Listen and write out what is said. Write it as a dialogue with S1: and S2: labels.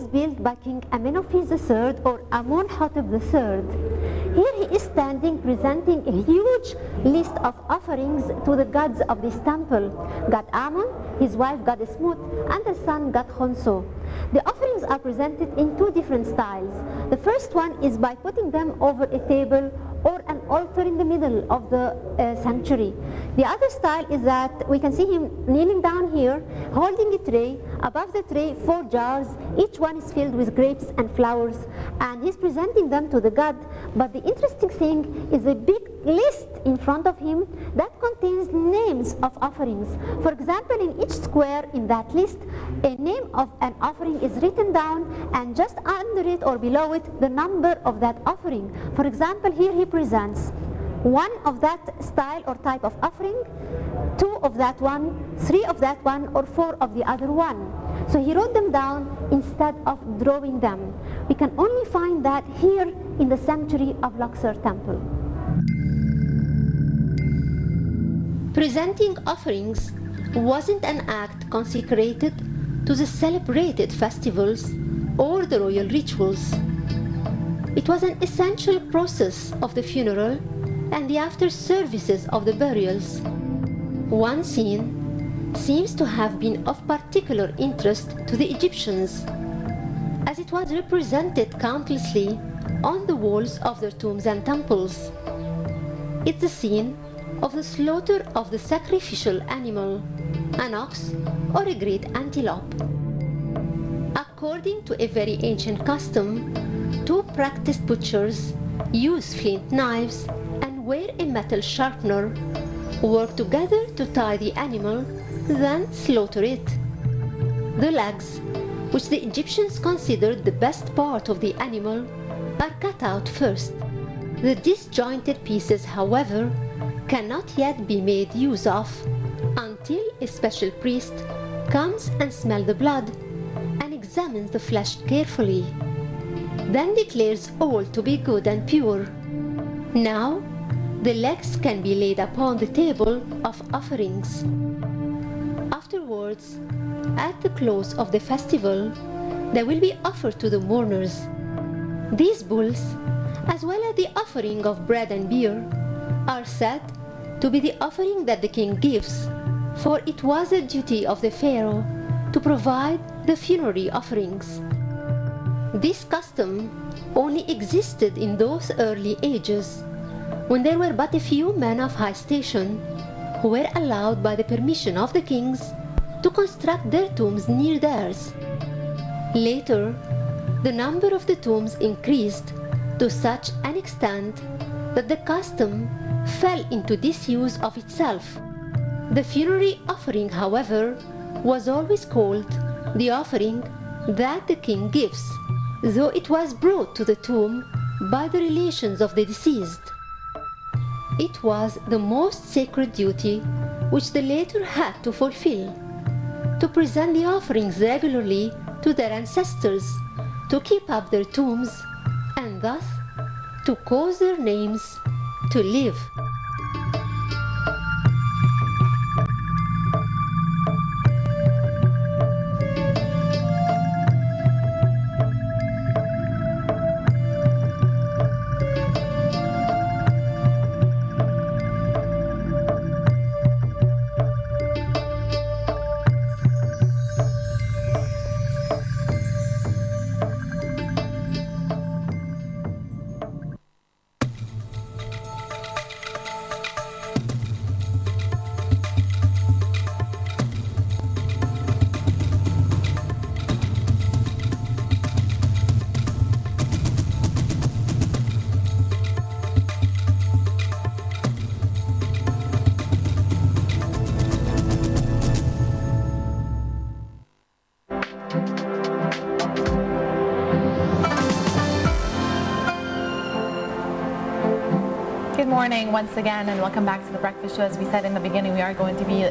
S1: was built by King Amenophes III or Amun-Hotep III. Here he is standing presenting a huge list of offerings to the gods of this temple. God Amun, his wife Goddess Mut, and their son God Khonsu. The offerings are presented in two different styles. The first one is by putting them over a table or an altar in the middle of the sanctuary. The other style is that we can see him kneeling down here, holding a tray. Above the tray, 4 jars. Each one is filled with grapes and flowers, and he's presenting them to the god. But the interesting thing is a big list in front of him that contains names of offerings. For example, in each square in that list, a name of an offering is written down, and just under it or below it, the number of that offering. For example, here he presents 1 of that style or type of offering, 2 of that one, 3 of that one, or 4 of the other one. So he wrote them down instead of drawing them. We can only find that here in the sanctuary of Luxor Temple. Presenting offerings wasn't an act consecrated to the celebrated festivals or the royal rituals. It was an essential process of the funeral and the after services of the burials. One scene seems to have been of particular interest to the Egyptians, as it was represented countlessly on the walls of their tombs and temples. It's the scene of the slaughter of the sacrificial animal, an ox or a great antelope. According to a very ancient custom, 2 practiced butchers use flint knives and wear a metal sharpener, work together to tie the animal, then slaughter it. The legs, which the Egyptians considered the best part of the animal, are cut out first. The disjointed pieces, however, cannot yet be made use of until a special priest comes and smells the blood and examines the flesh carefully, then declares all to be good and pure. Now, the legs can be laid upon the table of offerings. Afterwards, at the close of the festival, they will be offered to the mourners. These bulls, as well as the offering of bread and beer, are said to be the offering that the king gives, for it was a duty of the pharaoh to provide the funerary offerings. This custom only existed in those early ages, when there were but a few men of high station who were allowed by the permission of the kings to construct their tombs near theirs. Later, the number of the tombs increased to such an extent that the custom fell into disuse of itself. The funerary offering, however, was always called the offering that the king gives, though it was brought to the tomb by the relations of the deceased. It was the most sacred duty which the latter had to fulfill, to present the offerings regularly to their ancestors, to keep up their tombs, and thus to cause their names to live.
S2: Good morning once again, and welcome back to the breakfast show. As we said in the beginning, we are going to be